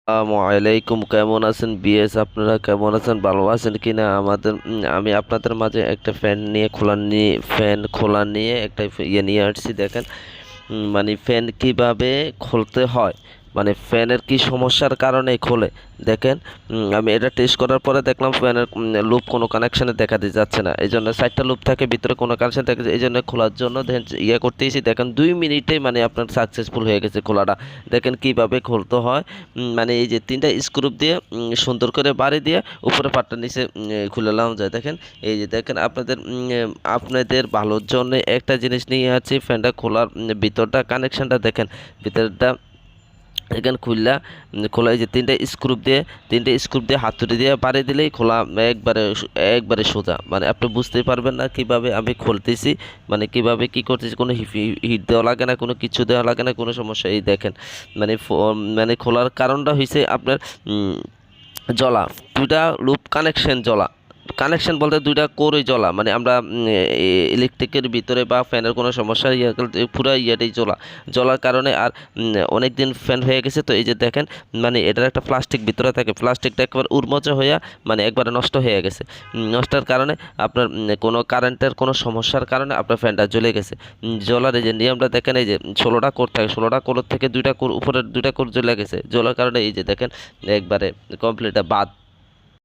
আসসালামাইকুম, কেমন আছেন বিএস? আপনারা কেমন আছেন? ভালো আছেন কিনা? আমি আপনাদের মাঝে একটা ফ্যান খোলা নিয়ে একটা নিয়ে আসছি। দেখেন, মানে ফ্যান কিভাবে খুলতে হয়, মানে ফ্যানের কি সমস্যার কারণে খোলে। দেখেন, আমি এটা টেস্ট করার পরে দেখলাম ফ্যানের লুপ কোনো কানেকশানে দেখাতে যাচ্ছে না। এই জন্য 4টা লুপ থাকে, ভিতরে কোনো কানেকশন থাকে, এই জন্য খোলার জন্য দেখেন করতেইছি। দেখেন 2 মিনিটে মানে আপনার সাকসেসফুল হয়ে গেছে খোলাটা। দেখেন কিভাবে খুলতে হয়। মানে এই যে 3টা স্ক্রু দিয়ে সুন্দর করে বাড়ি দিয়ে উপরে পাটটা নিচে খুলে নেওয়া যায়। দেখেন, এই যে দেখেন আপনাদের ভালোর জন্য একটা জিনিস নিয়ে আছি। ফ্যানটা খোলার ভিতরটা কানেকশনটা দেখেন, ভিতরটা এখানে খোলা এই যে 3টে স্ক্রু দিয়ে হাতুড়ি দিয়ে বাড়ি দিলেই খোলা। একবারে সোজা। মানে আপনি বুঝতেই পারবেন না কিভাবে আমি খুলতেছি, মানে কিভাবে কি করতেছি। কোনো হিট দেওয়া লাগে না, কোনো কিছু দেওয়া লাগে না, কোনো সমস্যা। এই দেখেন, মানে খোলার কারণটা হয়েছে আপনার জ্বলা, 2টা লুপ কানেকশন বলতে 2টা কোরই জ্বলা। মানে আমরা ইলেকট্রিকের ভিতরে বা ফ্যানের কোনো সমস্যা পুরো ইয়েটাই জ্বলার কারণে। আর অনেক দিন ফ্যান হয়ে গেছে, তো এই যে দেখেন, মানে এটার একটা প্লাস্টিক ভিতরে থাকে, প্লাস্টিকটা একবার উড়মচে হয়ে মানে একবারে নষ্ট হয়ে গেছে। নষ্টের কারণে আপনার কোনো কারেন্টের কোনো সমস্যার কারণে আপনার ফ্যানটা জ্বলে গেছে। জ্বলার এই যে নিয়মটা দেখেন, এই যে 16টা কোর থাকে, 16টা কোর থেকে 2টা কোর, উপরের 2টা কোর জ্বলে গেছে। জ্বলার কারণে এই যে দেখেন একবারে কমপ্লিট বাদ।